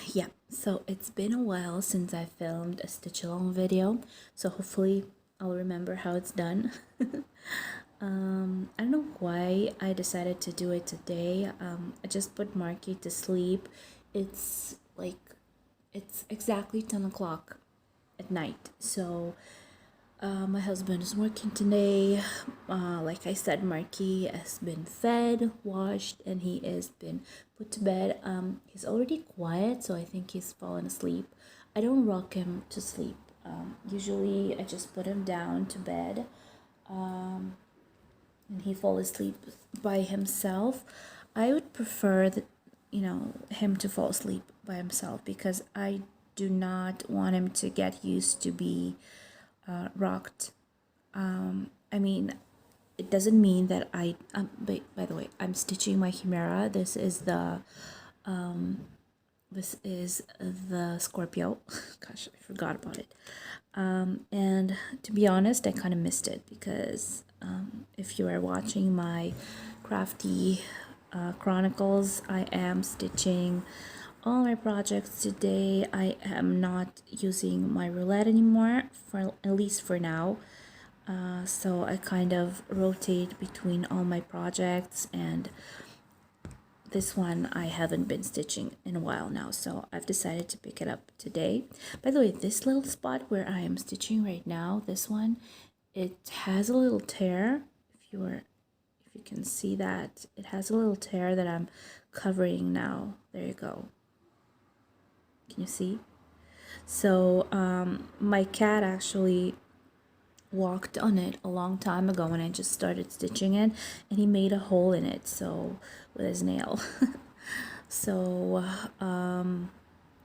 Yeah, so it's been a while since I filmed a stitch along video, so hopefully I'll remember how it's done. I don't know why I decided to do it today. I just put Marky to sleep. It's like it's exactly 10 o'clock at night, so my husband is working today. Like I said, Marky has been fed, washed, and he has been put to bed. He's already quiet, so I think he's fallen asleep. I don't rock him to sleep. Usually, I just put him down to bed, and he fall asleep by himself. I would prefer that him to fall asleep by himself because I do not want him to get used to be rocked. I mean, it doesn't mean that by the way, I'm stitching my Chimera. This is the Scorpio. Gosh, I forgot about it. And to be honest, I kind of missed it because if you are watching my crafty chronicles, I am stitching all my projects today. I am not using my roulette anymore, for at least for now. So I kind of rotate between all my projects, and this one I haven't been stitching in a while now, so I've decided to pick it up today. By the way, this little spot where I am stitching right now, this one, it has a little tear. If you can see that, it has a little tear that I'm covering now. There you go. Can you see? So my cat actually walked on it a long time ago when I just started stitching it, and he made a hole in it, so with his nail. So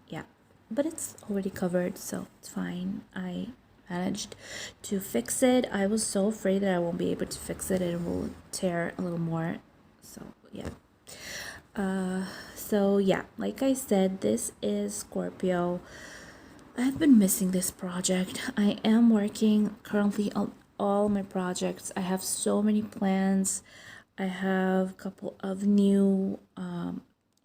yeah, but it's already covered, so it's fine. I managed to fix it. I was so afraid that I won't be able to fix it, it will tear a little more. So yeah. So yeah, like I said, this is Scorpio. I've been missing this project. I am working currently on all my projects. I have so many plans. I have a couple of new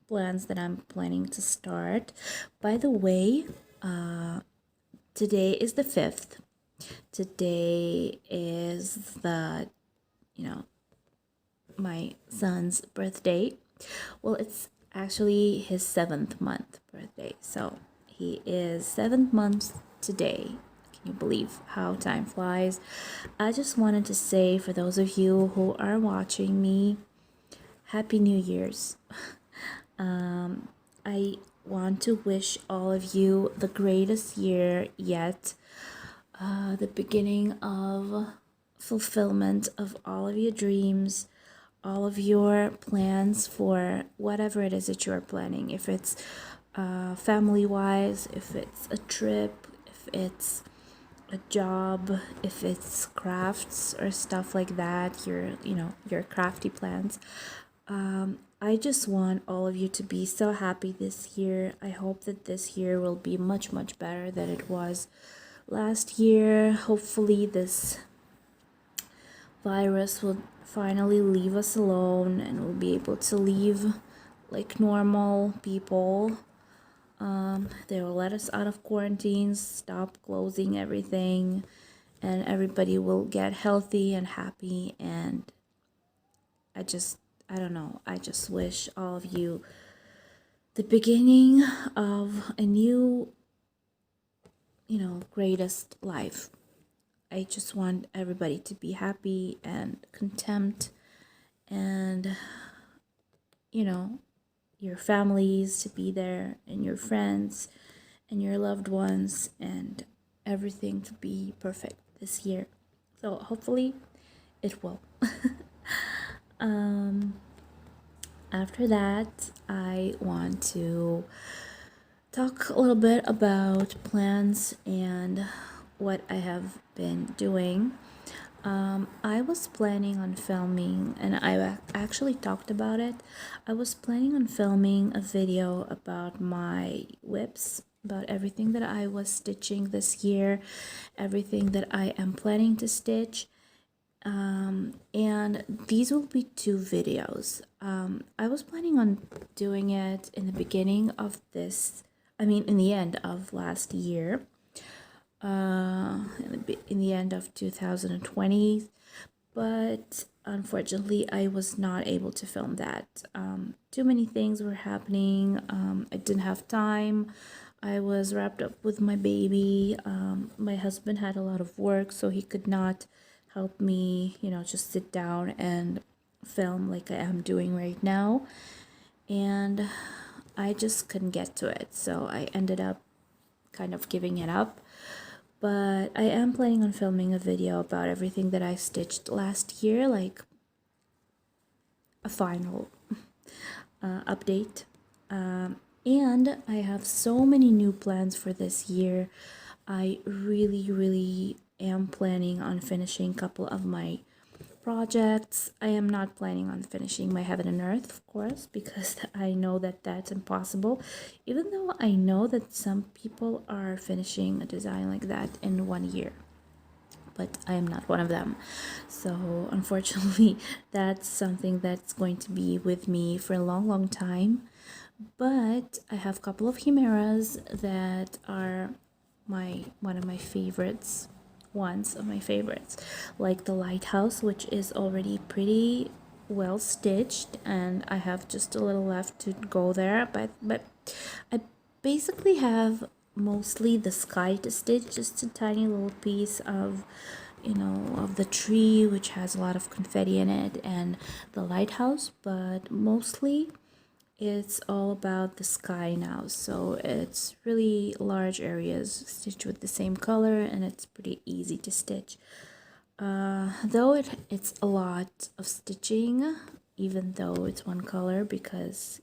plans that I'm planning to start. By the way, today is the 5th. Today is my son's birthday. Well, it's actually his 7th month birthday. So he is 7 months today. Can you believe how time flies? I just wanted to say, for those of you who are watching me, Happy New Year's. I want to wish all of you the greatest year yet. The beginning of fulfillment of all of your dreams, all of your plans for whatever it is that you are planning. If it's family-wise, if it's a trip, if it's a job, if it's crafts or stuff like that, your crafty plans. I just want all of you to be so happy this year. I hope that this year will be much, much better than it was last year. Hopefully this virus will finally leave us alone and we'll be able to live like normal people. They will let us out of quarantines, stop closing everything, and everybody will get healthy and happy. And I don't know, I just wish all of you the beginning of a new, greatest life. I just want everybody to be happy and content, and your families to be there, and your friends and your loved ones, and everything to be perfect this year. So hopefully it will. After that, I want to talk a little bit about plans and what I have been doing. I was planning on filming, and I actually talked about it. I was planning on filming a video about my whips, about everything that I was stitching this year, everything that I am planning to stitch. And these will be 2 videos. I was planning on doing it in the beginning of this in the end of last year, in the end of 2020, but unfortunately I was not able to film that. Too many things were happening. I didn't have time. I was wrapped up with my baby. My husband had a lot of work, so he could not help me, just sit down and film like I am doing right now. And I just couldn't get to it, so I ended up kind of giving it up. But I am planning on filming a video about everything that I stitched last year, like a final update. And I have so many new plans for this year. I really am planning on finishing a couple of my projects. I am not planning on finishing my Heaven and Earth, of course, because I know that that's impossible, even though I know that some people are finishing a design like that in 1 year, but I am not one of them. So unfortunately, that's something that's going to be with me for a long time. But I have a couple of chimeras that are one of my favorites, like the lighthouse, which is already pretty well stitched, and I have just a little left to go there. But I basically have mostly the sky to stitch, just a tiny little piece of of the tree, which has a lot of confetti in it, and the lighthouse. But mostly it's all about the sky now, so it's really large areas stitched with the same color, and it's pretty easy to stitch. Though it's a lot of stitching, even though it's one color, because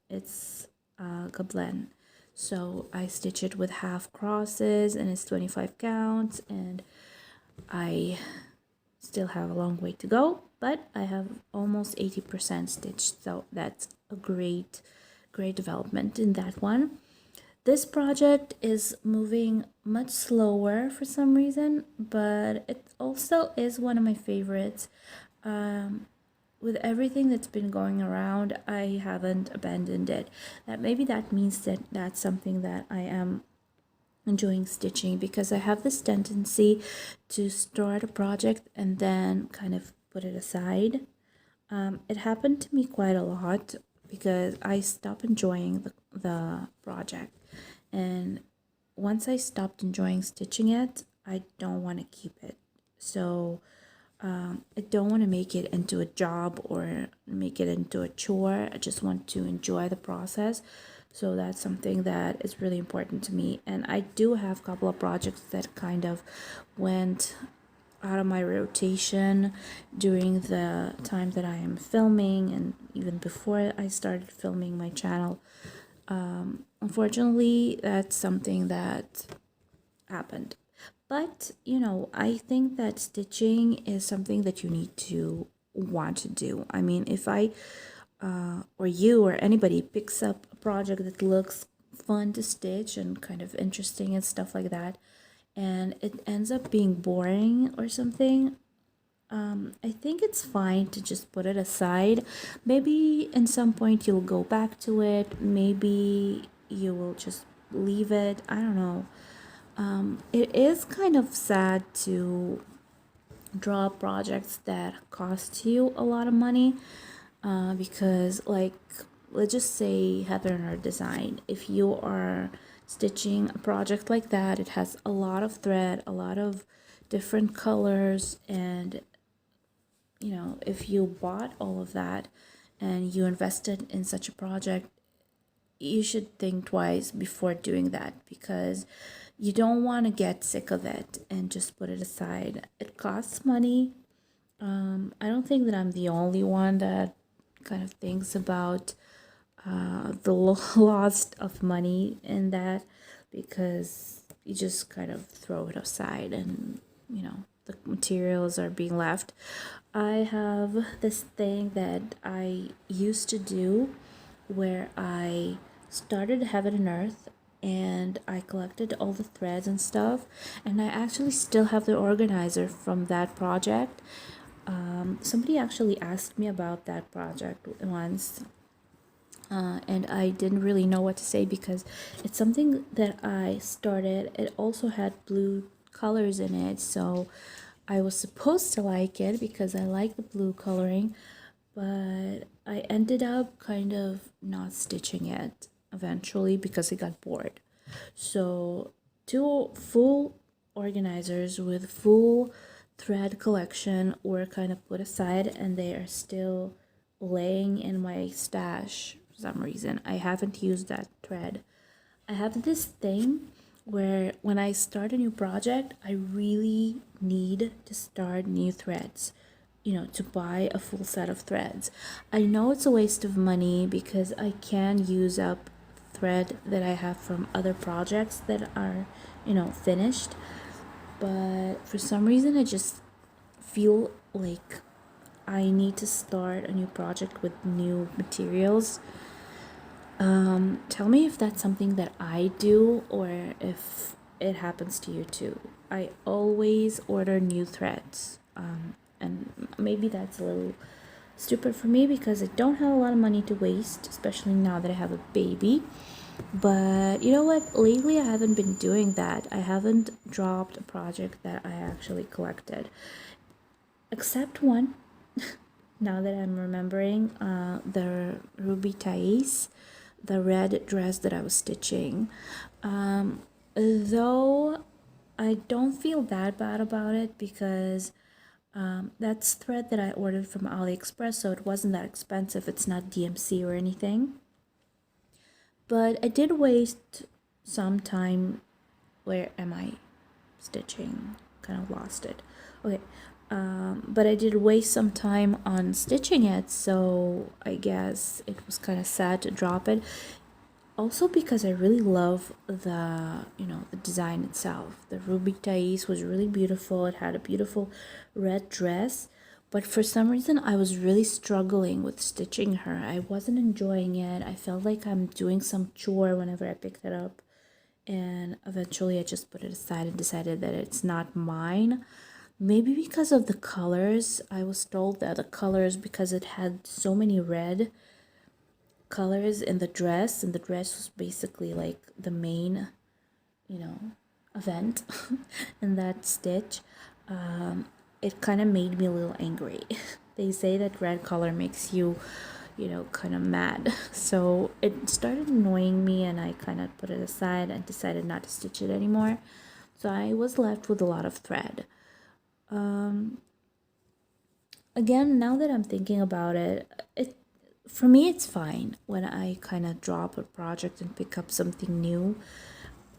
it's a blend. So I stitch it with half crosses, and it's 25 counts, and I still have a long way to go, but I have almost 80% stitched, so that's a great development in that one. This project is moving much slower for some reason, but it also is one of my favorites. With everything that's been going around, I haven't abandoned it. Maybe that means that that's something that I am enjoying stitching, because I have this tendency to start a project and then kind of put it aside. It happened to me quite a lot because I stopped enjoying the project, and once I stopped enjoying stitching it, I don't want to keep it. So I don't want to make it into a job or make it into a chore. I just want to enjoy the process. So that's something that is really important to me. And I do have a couple of projects that kind of went out of my rotation during the time that I am filming, and even before I started filming my channel. Unfortunately, that's something that happened. But I think that stitching is something that you need to want to do. If I or you or anybody picks up a project that looks fun to stitch and kind of interesting and stuff like that, and it ends up being boring or something, I think it's fine to just put it aside. Maybe in some point you'll go back to it. Maybe you will just leave it. I don't know. It is kind of sad to draw projects that cost you a lot of money, because, like, let's just say Heather or design. If you are stitching a project like that, it has a lot of thread, a lot of different colors, and if you bought all of that and you invested in such a project, you should think twice before doing that, because you don't want to get sick of it and just put it aside. It costs money. I don't think that I'm the only one that kind of thinks about the loss of money in that, because you just kind of throw it aside, and the materials are being left. I have this thing that I used to do where I started Heaven and Earth, and I collected all the threads and stuff, and I actually still have the organizer from that project. Somebody actually asked me about that project once, and I didn't really know what to say because it's something that I started. It also had blue colors in it, so I was supposed to like it because I like the blue coloring, but I ended up kind of not stitching it eventually because I got bored. So, two full organizers with full thread collection were kind of put aside, and they are still laying in my stash for some reason. I haven't used that thread. I have this thing where when I start a new project, I really need to start new threads, to buy a full set of threads. I know it's a waste of money because I can use up thread that I have from other projects that are, finished, but for some reason I just feel like I need to start a new project with new materials. Tell me if that's something that I do or if it happens to you too. I always order new threads. And maybe that's a little stupid for me because I don't have a lot of money to waste, especially now that I have a baby. But you know what? Lately, I haven't been doing that. I haven't dropped a project that I actually collected, except one. Now that I'm remembering, the Ruby Thais, the red dress that I was stitching. Though I don't feel that bad about it because that's thread that I ordered from AliExpress, so it wasn't that expensive. It's not DMC or anything. But I did waste some time. Where am I stitching? Kind of lost it. Okay. But I did waste some time on stitching it, so I guess it was kind of sad to drop it. Also because I really love the design itself. The Ruby Thais was really beautiful. It had a beautiful red dress, but for some reason I was really struggling with stitching her. I wasn't enjoying it. I felt like I'm doing some chore whenever I picked it up, and eventually I just put it aside and decided that it's not mine. Maybe because of the colors. I was told that the colors, because it had so many red colors in the dress, and the dress was basically like the main, you know, event in that stitch. It kind of made me a little angry. They say that red color makes you, kind of mad. So it started annoying me, and I kind of put it aside and decided not to stitch it anymore. So I was left with a lot of thread. Again, now that I'm thinking about it, for me it's fine when I kind of drop a project and pick up something new,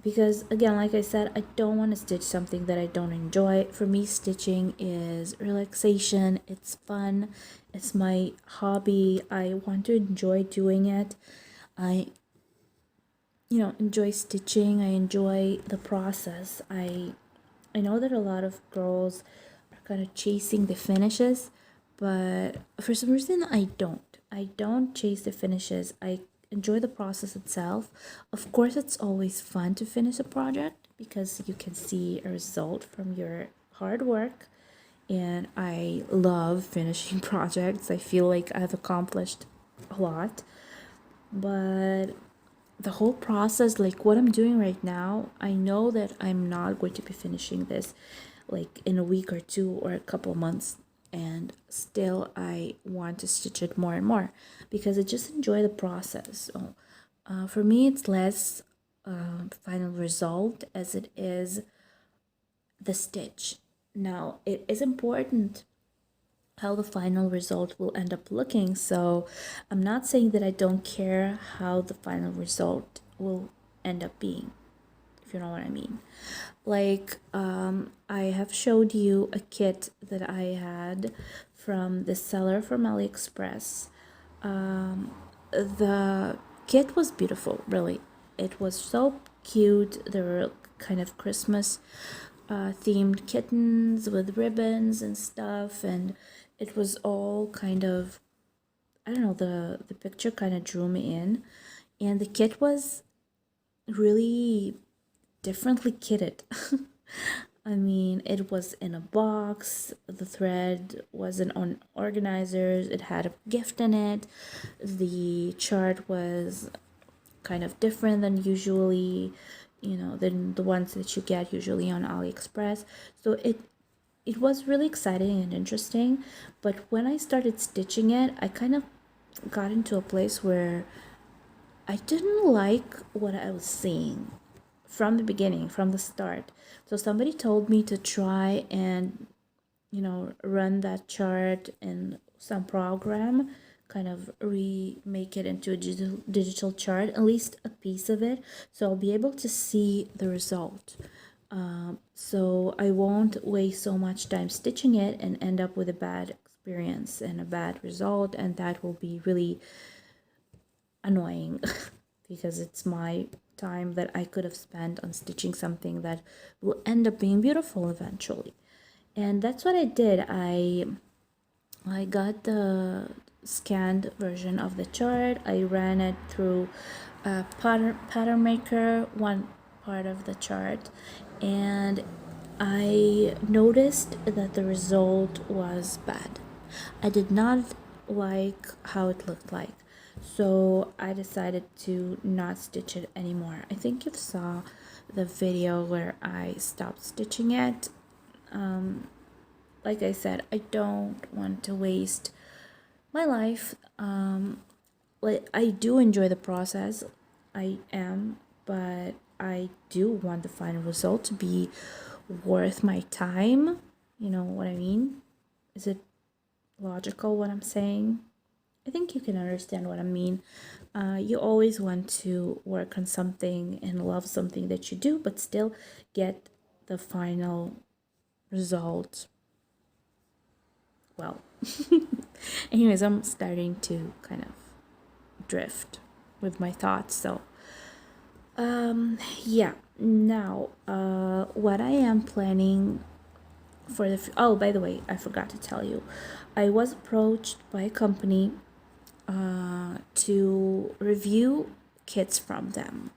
because again, like I said, I don't want to stitch something that I don't enjoy. For me, stitching is relaxation, it's fun, it's my hobby. I want to enjoy doing it. I enjoy stitching. I enjoy the process. I know that a lot of girls are kind of chasing the finishes, but for some reason I don't. I don't chase the finishes. I enjoy the process itself. Of course, it's always fun to finish a project because you can see a result from your hard work. And I love finishing projects. I feel like I've accomplished a lot. But the whole process, like what I'm doing right now, I know that I'm not going to be finishing this like in a week or two or a couple months, and still I want to stitch it more and more because I just enjoy the process. So for me, it's less final result as it is the stitch. Now, it is important how the final result will end up looking. So I'm not saying that I don't care how the final result will end up being, if you know what I mean. Like, I have showed you a kit that I had from the seller from AliExpress. The kit was beautiful, really. It was so cute. There were kind of Christmas themed kittens with ribbons and stuff, and it was all kind of, I don't know, the picture kind of drew me in, and the kit was really differently kitted. I mean, it was in a box. The thread wasn't on organizers. It had a gift in it. The chart was kind of different than usually, than the ones that you get usually on AliExpress. So it was really exciting and interesting. But when I started stitching it, I kind of got into a place where I didn't like what I was seeing from the beginning, from the start. So somebody told me to try and, run that chart in some program, kind of remake it into a digital chart, at least a piece of it, so I'll be able to see the result. So I won't waste so much time stitching it and end up with a bad experience and a bad result, and that will be really annoying because it's my time that I could have spent on stitching something that will end up being beautiful eventually. And that's what I did. I got the scanned version of the chart. I ran it through a pattern maker, one part of the chart, and I noticed that the result was bad. I did not like how it looked like, so I decided to not stitch it anymore. I think you saw the video where I stopped stitching it. Like I said, I don't want to waste my life. Like, I do enjoy the process, I am, but I do want the final result to be worth my time. You know what I mean? Is it logical what I'm saying? I think you can understand what I mean. You always want to work on something and love something that you do, but still get the final result well. Anyways, I'm starting to kind of drift with my thoughts. So, yeah. Now, what I am planning for the oh, by the way, I forgot to tell you, I was approached by a company to review kits from them.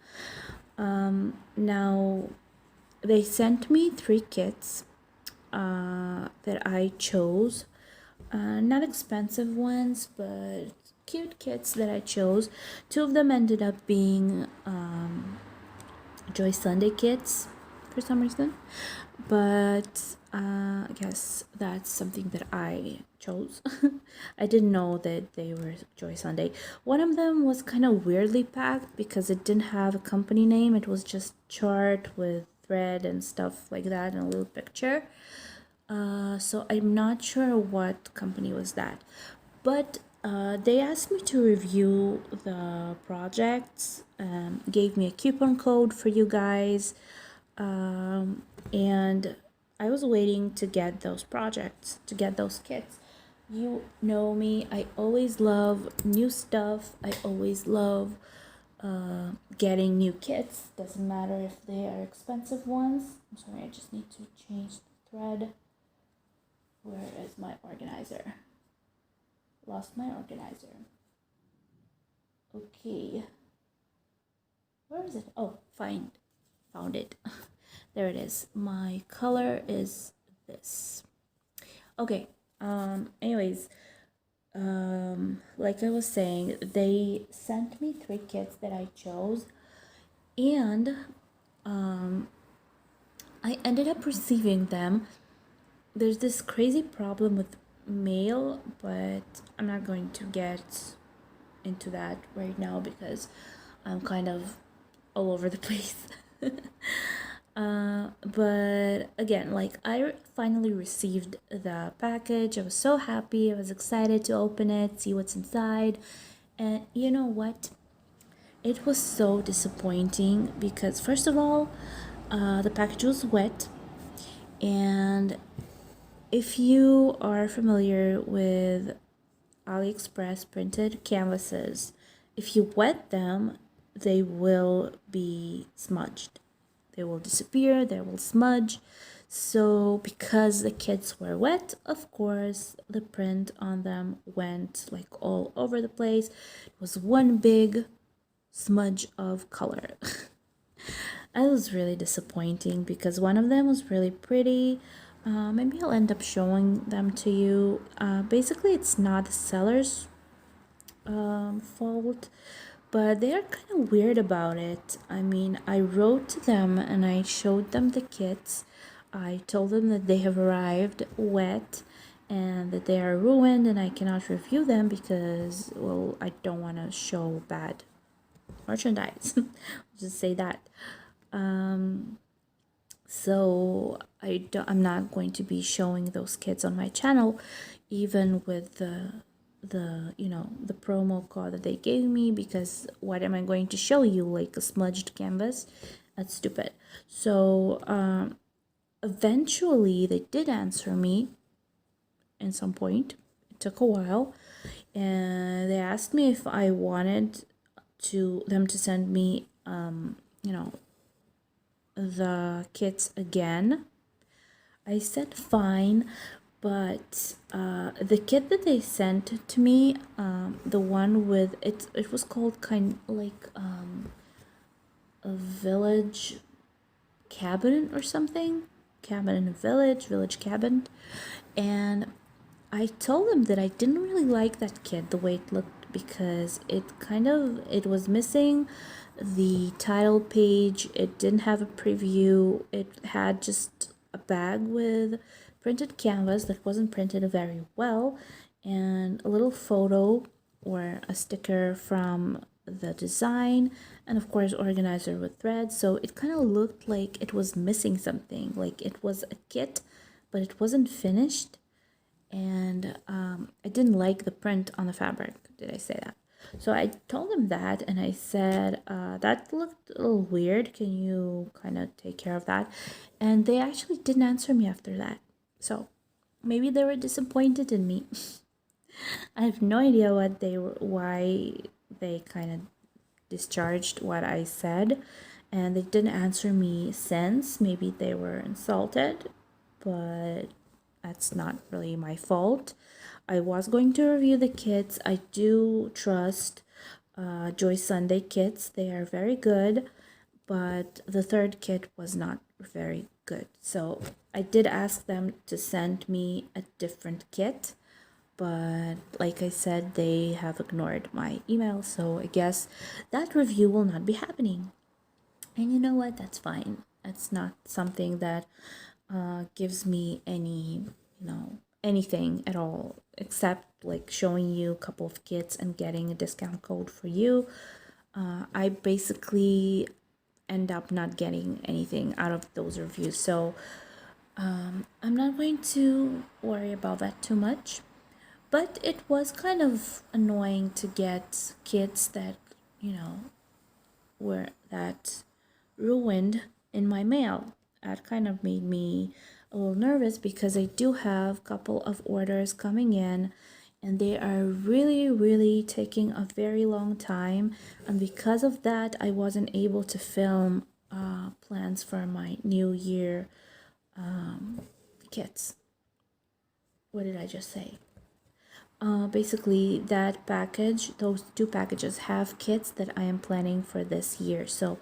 Now, they sent me 3 kits that I chose. Not expensive ones, but cute kits that I chose. 2 of them ended up being Joy Sunday kits for some reason, but I guess that's something that I chose. I didn't know that they were Joy Sunday. One of them was kind of weirdly packed because it didn't have a company name. It was just chart with thread and stuff like that and a little picture. So I'm not sure what company was that, but they asked me to review the projects, gave me a coupon code for you guys, and I was waiting to get those projects, to get those kits. You know me, I always love new stuff. I always love getting new kits. Doesn't matter if they are expensive ones. I'm sorry, I just need to change the thread. Where is my organizer? Lost my organizer. Okay. Where is it? Oh, found it. There it is. My color is this. Okay. Anyways, like I was saying, they sent me 3 kits that I chose, and I ended up receiving them. There's this crazy problem with mail, but I'm not going to get into that right now because I'm kind of all over the place. But again, like, I finally received the package. I was so happy. I was excited to open it, see what's inside. And you know what? It was so disappointing because, first of all, the package was wet, and if you are familiar with AliExpress printed canvases, if you wet them, they will be smudged. They will disappear, they will smudge. So because the kits were wet, of course, the print on them went like all over the place. It was one big smudge of color. It was really disappointing because one of them was really pretty. Maybe I'll end up showing them to you. Basically, it's not the seller's fault, but they are kind of weird about it. I mean, I wrote to them and I showed them the kits. I told them that they have arrived wet and that they are ruined and I cannot review them because, well, I don't want to show bad merchandise. Just say that. So I'm not going to be showing those kits on my channel, even with the promo code that they gave me, because what am I going to show you, like a smudged canvas? That's stupid. So eventually they did answer me at some point. It took a while, and they asked me if I wanted them to send me the kits again. I said fine, but the kit that they sent to me, the one with it was called kind like a village cabin or something, cabin in a village cabin, and I told them that I didn't really like that kit the way it looked because it was missing the title page. It didn't have a preview. It had just a bag with printed canvas that wasn't printed very well and a little photo or a sticker from the design, and of course organizer with threads. So it kind of looked like it was missing something, like it was a kit but it wasn't finished. And I didn't like the print on the fabric. Did I say that? So I told them that, and I said, that looked a little weird. Can you kind of take care of that? And they actually didn't answer me after that. So maybe they were disappointed in me. I have no idea why they kind of discharged what I said, and they didn't answer me since. Maybe they were insulted, but that's not really my fault. I was going to review the kits. I do trust Joy Sunday kits. They are very good, but the third kit was not very good. So I did ask them to send me a different kit, but like I said, they have ignored my email. So I guess that review will not be happening. And you know what? That's fine. It's not something that gives me anything at all, except like showing you a couple of kits and getting a discount code for you. I basically end up not getting anything out of those reviews, so I'm not going to worry about that too much. But it was kind of annoying to get kits that were that ruined in my mail. That kind of made me a little nervous because I do have a couple of orders coming in and they are really taking a very long time, and because of that I wasn't able to film plans for my new year kits. What did I just say? Basically that package, those two packages have kits that I am planning for this year. So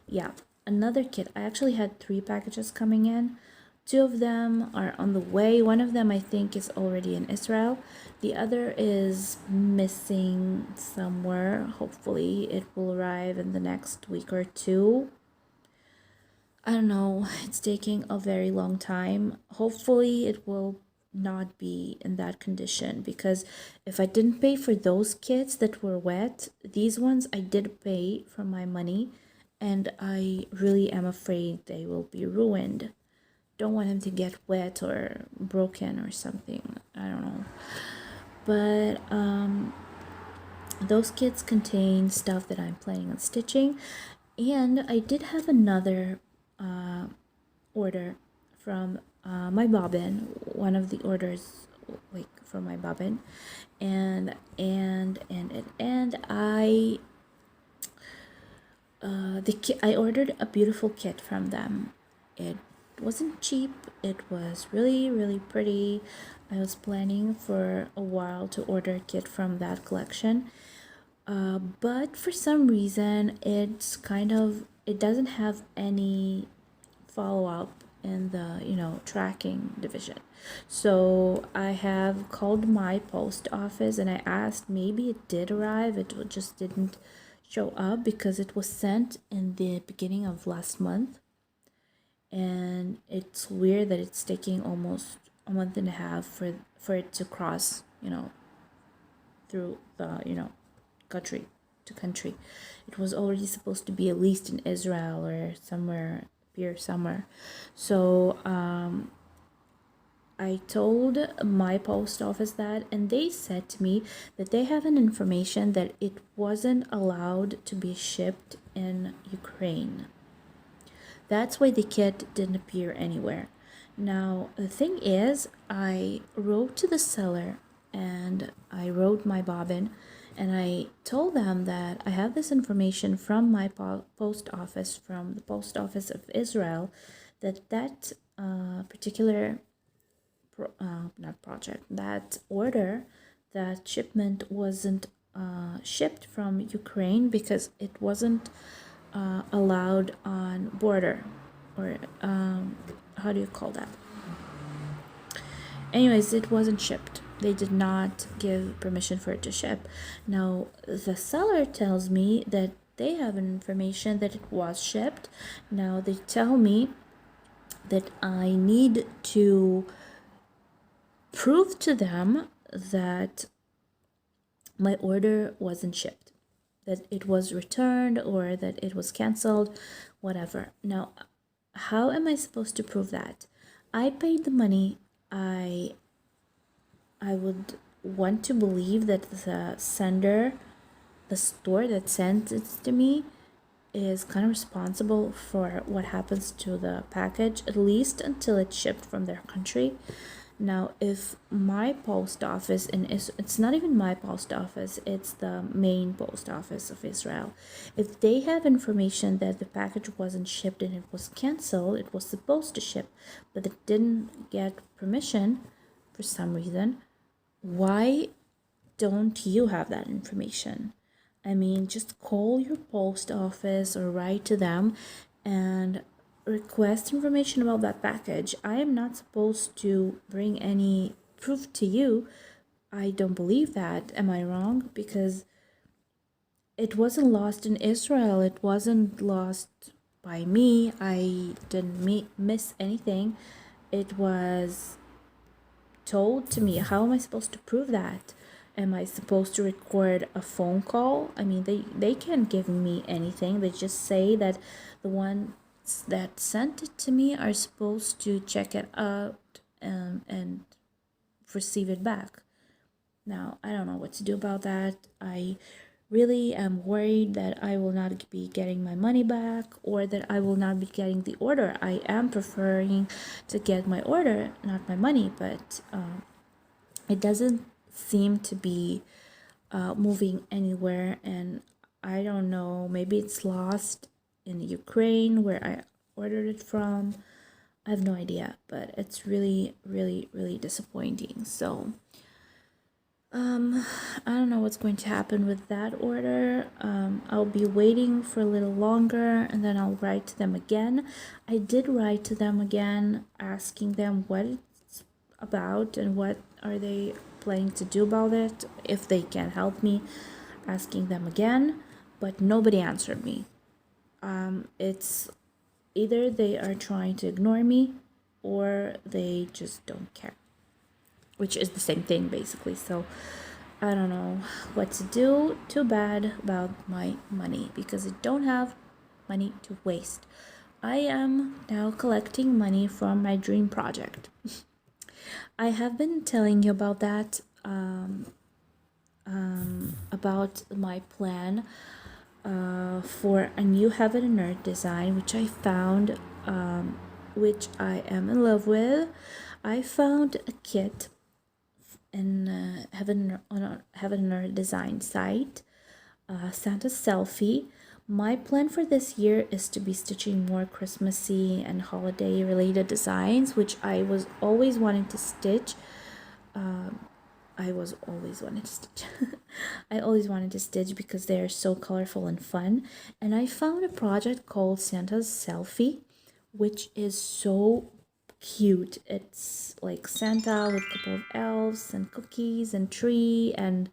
yeah, another kit. I actually had 3 packages coming in. 2 of them are on the way. One of them I think is already in Israel. The other is missing somewhere. Hopefully it will arrive in the next week or 2. I don't know. It's taking a very long time. Hopefully it will not be in that condition, because if I didn't pay for those kits that were wet, these ones I did pay from my money, and I really am afraid they will be ruined. Don't want them to get wet or broken or something. I don't know. But those kits contain stuff that I'm planning on stitching, and I did have another order from my bobbin, one of the orders like from my bobbin, and I ordered a beautiful kit from them. It wasn't cheap. It was really pretty. I was planning for a while to order a kit from that collection, but for some reason it's kind of it doesn't have any follow-up in the tracking division. So I have called my post office and I asked, maybe it did arrive, it just didn't show up because it was sent in the beginning of last month, and it's weird that it's taking almost a month and a half for it to cross through the country to country. It was already supposed to be at least in Israel or somewhere here somewhere. So I told my post office that, and they said to me that they have an information that it wasn't allowed to be shipped in Ukraine. That's why the kit didn't appear anywhere. Now, the thing is, I wrote to the seller and I wrote my bobbin and I told them that I have this information from my post office, from the post office of Israel, that particular not project, that order, that shipment wasn't shipped from Ukraine because it wasn't allowed on border, or how do you call that? Anyways, it wasn't shipped. They did not give permission for it to ship. Now, the seller tells me that they have information that it was shipped. Now, they tell me that I need to prove to them that my order wasn't shipped, that it was returned or that it was canceled, whatever. Now, how am I supposed to prove that? I paid the money. I would want to believe that the sender, the store that sent it to me, is kind of responsible for what happens to the package, at least until it's shipped from their country. Now, if my post office, and it's not even my post office, it's the main post office of Israel, if they have information that the package wasn't shipped and it was canceled, it was supposed to ship, but it didn't get permission for some reason, why don't you have that information? I mean, just call your post office or write to them and request information about that package. I am not supposed to bring any proof to you. I don't believe that. Am I wrong? Because it wasn't lost in Israel. It wasn't lost by me. I didn't miss anything. It was told to me. How am I supposed to prove that? Am I supposed to record a phone call? I mean, they can't give me anything. They just say that the one that sent it to me are supposed to check it out and receive it back. Now, I don't know what to do about that. I really am worried that I will not be getting my money back, or that I will not be getting the order. I am preferring to get my order, not my money, but it doesn't seem to be moving anywhere, and I don't know, maybe it's lost in Ukraine where I ordered it from. I have no idea, but it's really, really, really disappointing. So I don't know what's going to happen with that order. I'll be waiting for a little longer and then I'll write to them again. I did write to them again, asking them what it's about and what are they planning to do about it, if they can help me, asking them again, but nobody answered me. It's either they are trying to ignore me or they just don't care, which is the same thing basically. So I don't know what to do. Too bad about my money, because I don't have money to waste. I am now collecting money from my dream project. I have been telling you about that, about my plan for a new heaven and earth design, which I found, which I am in love with. I found a kit in heaven and earth design site, Santa's selfie. My plan for this year is to be stitching more Christmassy and holiday related designs, which I was always wanting to stitch. I was always wanted to stitch. I always wanted to stitch because they are so colorful and fun. And I found a project called Santa's Selfie, which is so cute. It's like Santa with a couple of elves and cookies and tree and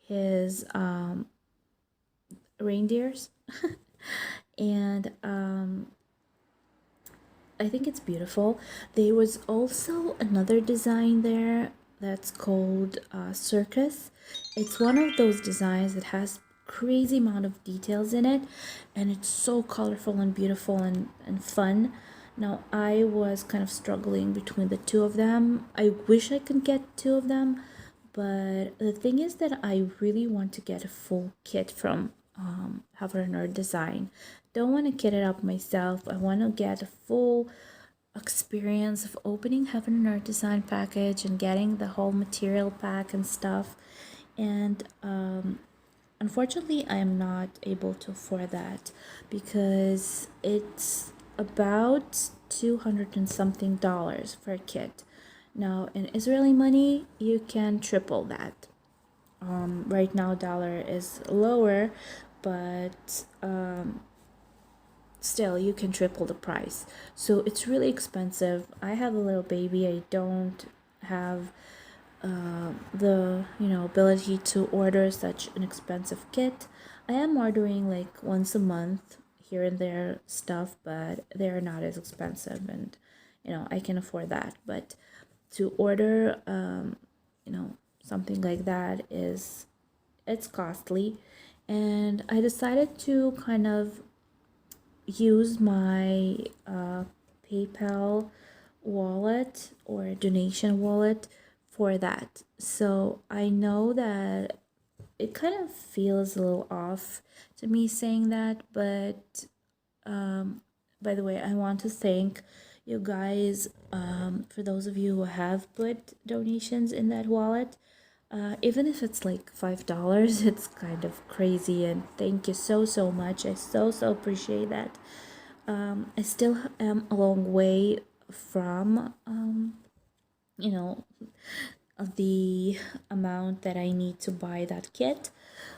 his reindeers. And I think it's beautiful. There was also another design there that's called Circus. It's one of those designs that has crazy amount of details in it, and it's so colorful and beautiful and fun. Now I was kind of struggling between the two of them. I wish I could get two of them, but the thing is that I really want to get a full kit from Heaven or Design. Don't want to kit it up myself. I want to get a full experience of opening Heaven and Earth Design package and getting the whole material pack and stuff. And unfortunately, I am not able to afford that because it's about 200 and something dollars for a kit. Now in Israeli money, you can triple that. Right now, dollar is lower, but still you can triple the price, so it's really expensive. I have a little baby. I don't have the ability to order such an expensive kit. I am ordering like once a month here and there stuff, but they're not as expensive, and I can afford that. But to order something like that it's costly, and I decided to kind of use my PayPal wallet or donation wallet for that. So I know that it kind of feels a little off to me saying that, but by the way, I want to thank you guys for those of you who have put donations in that wallet. Even if it's like $5, it's kind of crazy, and thank you so much. I so appreciate that. I still am a long way from the amount that I need to buy that kit,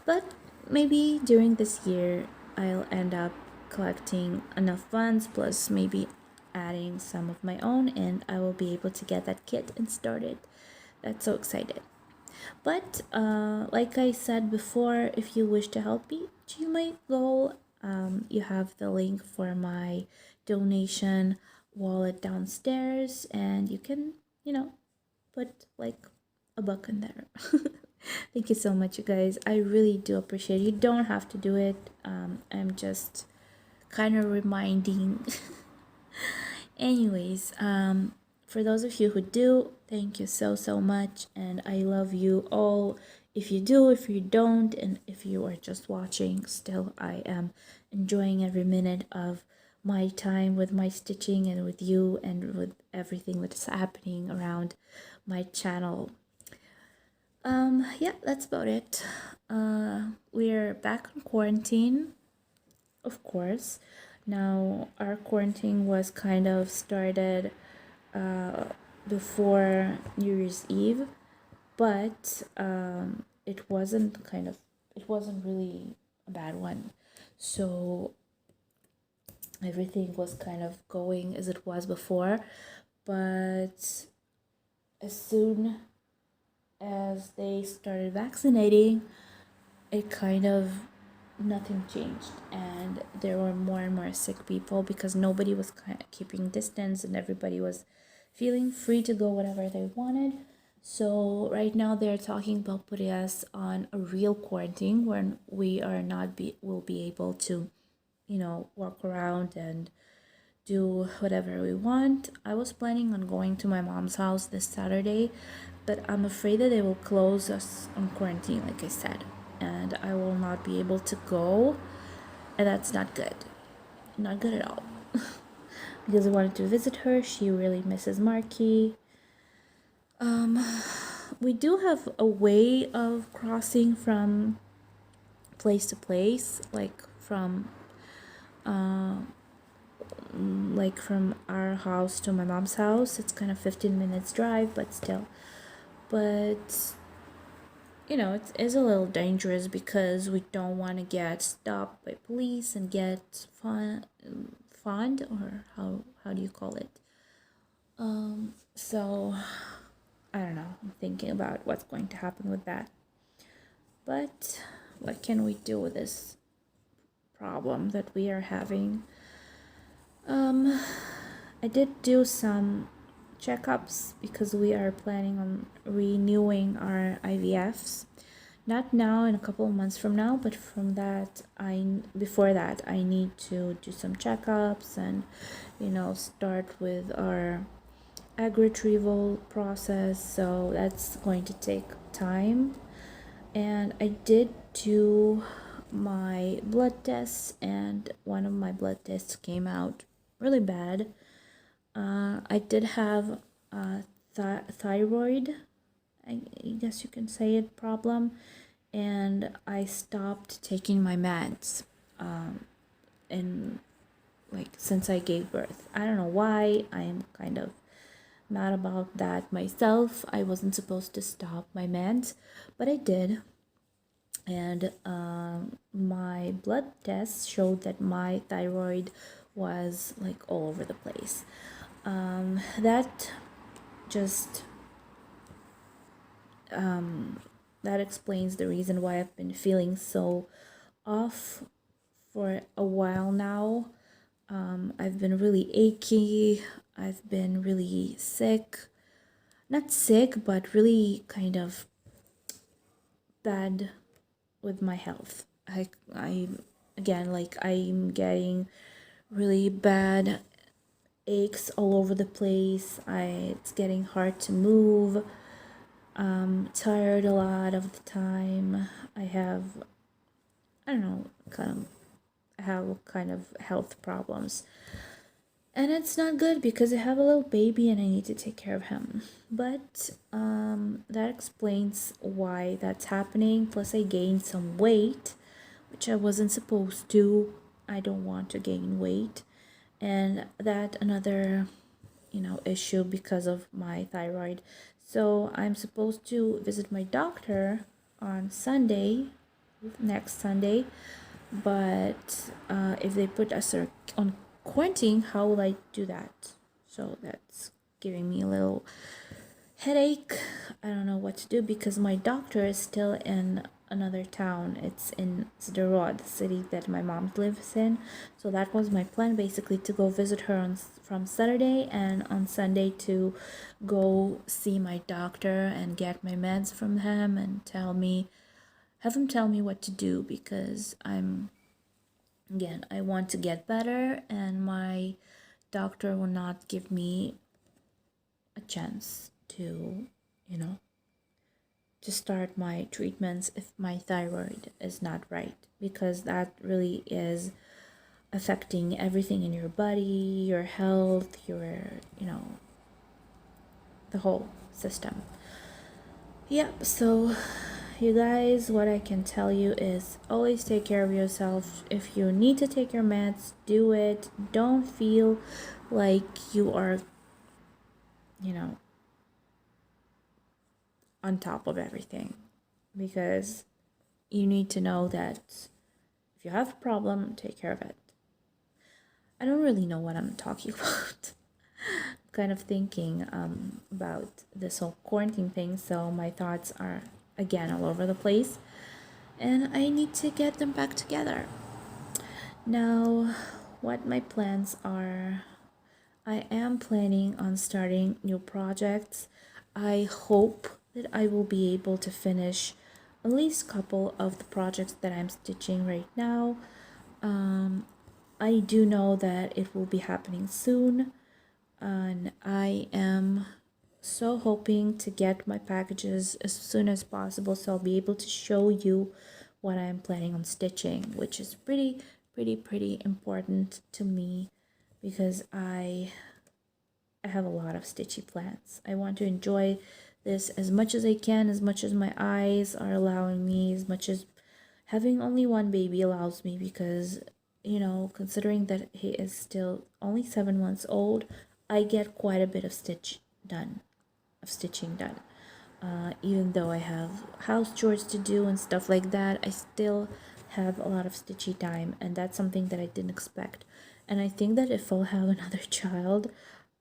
but maybe during this year I'll end up collecting enough funds, plus maybe adding some of my own, and I will be able to get that kit and start it. That's so excited. But like I said before, if you wish to help me achieve my goal, you have the link for my donation wallet downstairs, and you can put like a buck in there. Thank you so much, you guys. I really do appreciate it. You don't have to do it. I'm just kind of reminding. Anyways, for those of you who do, thank you so much, and I love you all. If you do, if you don't, and if you are just watching, still I am enjoying every minute of my time with my stitching and with you and with everything that is happening around my channel. Yeah, that's about it. We're back in quarantine, of course. Now our quarantine was kind of started before New Year's Eve, but it wasn't really a bad one. So everything was kind of going as it was before, but as soon as they started vaccinating, it kind of nothing changed, and there were more and more sick people because nobody was kind of keeping distance and everybody was feeling free to go whatever they wanted. So right now they're talking about putting us on a real quarantine where we are not will be able to walk around and do whatever we want. I was planning on going to my mom's house this Saturday, but I'm afraid that they will close us on quarantine, like I said, and I will not be able to go, and that's not good. Not good at all. Because I wanted to visit her. She really misses Marky. We do have a way of crossing from place to place, like from our house to my mom's house. It's kind of 15 minutes drive, but still. But it is a little dangerous because we don't want to get stopped by police and get fined, or how do you call it? So I don't know. I'm thinking about what's going to happen with that. But what can we do with this problem that we are having? I did do some checkups because we are planning on renewing our IVFs. Not now, in a couple of months from now, but before that I need to do some checkups and start with our egg retrieval process. So that's going to take time. And I did do my blood tests, and one of my blood tests came out really bad. I did have a thyroid, I guess you can say it, problem, and I stopped taking my meds in since I gave birth. I don't know why. I am kind of mad about that myself. I wasn't supposed to stop my meds, but I did. And my blood tests showed that my thyroid was all over the place. That just that explains the reason why I've been feeling so off for a while now. I've been really achy. I've been really sick. Not sick, but really kind of bad with my health. I again, I'm getting really bad aches all over the place. It's getting hard to move. Tired a lot of the time. I don't know, kind of health problems. And it's not good because I have a little baby and I need to take care of him. But that explains why that's happening. Plus, I gained some weight, which I wasn't supposed to. I don't want to gain weight. And that another, issue because of my thyroid. So I'm supposed to visit my doctor on Sunday, next Sunday. But if they put us on quarantine, how will I do that? So that's giving me a little headache. I don't know what to do because my doctor is still in another town. It's in Sderot, the city that my mom lives in. So that was my plan, basically, to go visit her from Saturday, and on Sunday to go see my doctor and get my meds from him and have him tell me what to do, because I want to get better, and my doctor will not give me a chance to, to start my treatments if my thyroid is not right, because that really is affecting everything in your body, your health, your, the whole system. Yep, so you guys, what I can tell you is always take care of yourself. If you need to take your meds, do it. Don't feel like you are, on top of everything, because you need to know that if you have a problem, take care of it. I don't really know what I'm talking about. I'm kind of thinking about this whole quarantine thing, so my thoughts are again all over the place, and I need to get them back together. Now, what my plans are, I am planning on starting new projects. I hope that I will be able to finish at least a couple of the projects that I'm stitching right now. I do know that it will be happening soon, and I am so hoping to get my packages as soon as possible, so I'll be able to show you what I'm planning on stitching, which is pretty important to me, because I have a lot of stitchy plans. I want to enjoy this as much as I can, as much as my eyes are allowing me, as much as having only one baby allows me, because considering that he is still only 7 months old, I get quite a bit of stitching done. Even though I have house chores to do and stuff like that, I still have a lot of stitchy time, and that's something that I didn't expect. And I think that if I'll have another child,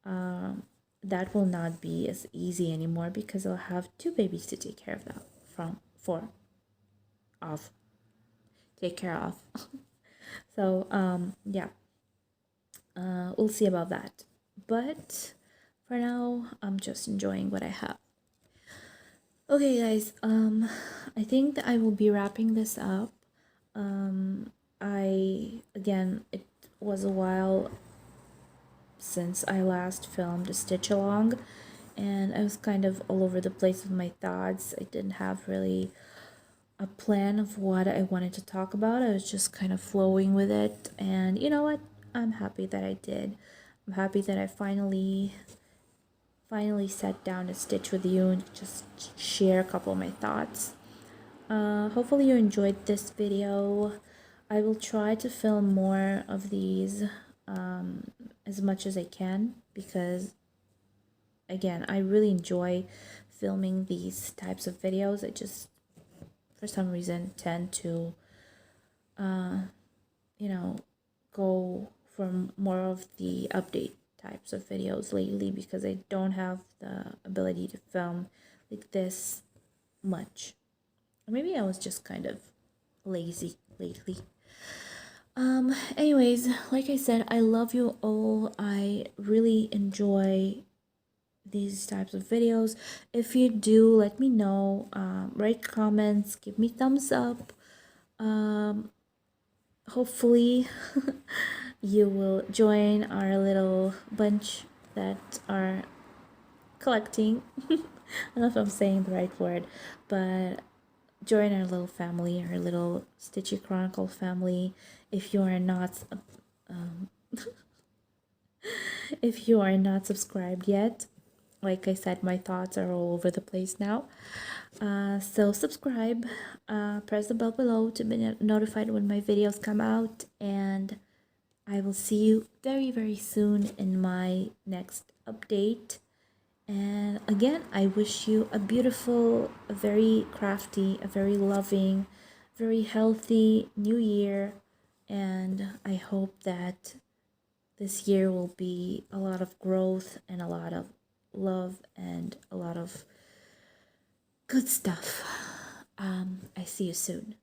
that will not be as easy anymore because I'll have two babies to take care of that from for of take care of. So yeah, we'll see about that. But for now, I'm just enjoying what I have. Okay, guys. I think that I will be wrapping this up. It was a while since I last filmed a stitch along, and I was kind of all over the place with my thoughts. I didn't have really a plan of what I wanted to talk about. I was just kind of flowing with it, and you know what? I'm happy that I did. I'm happy that I finally sat down to stitch with you and just share a couple of my thoughts. Hopefully you enjoyed this video. I will try to film more of these as much as I can, because again, I really enjoy filming these types of videos. I just for some reason tend to go for more of the update types of videos lately, because I don't have the ability to film like this much. Or maybe I was just kind of lazy lately. Anyways, like I said, I love you all. I really enjoy these types of videos. If you do, let me know. Write comments, give me thumbs up. Hopefully you will join our little bunch that are collecting. I don't know if I'm saying the right word, but join our little family, our little Stitchy Chronicle family. If you are not if you are not subscribed yet, like I said, my thoughts are all over the place now. So subscribe, press the bell below to be notified when my videos come out, and I will see you very, very soon in my next update. And again, I wish you a beautiful, a very crafty, a very loving, very healthy new year. And I hope that this year will be a lot of growth and a lot of love and a lot of good stuff. I see you soon.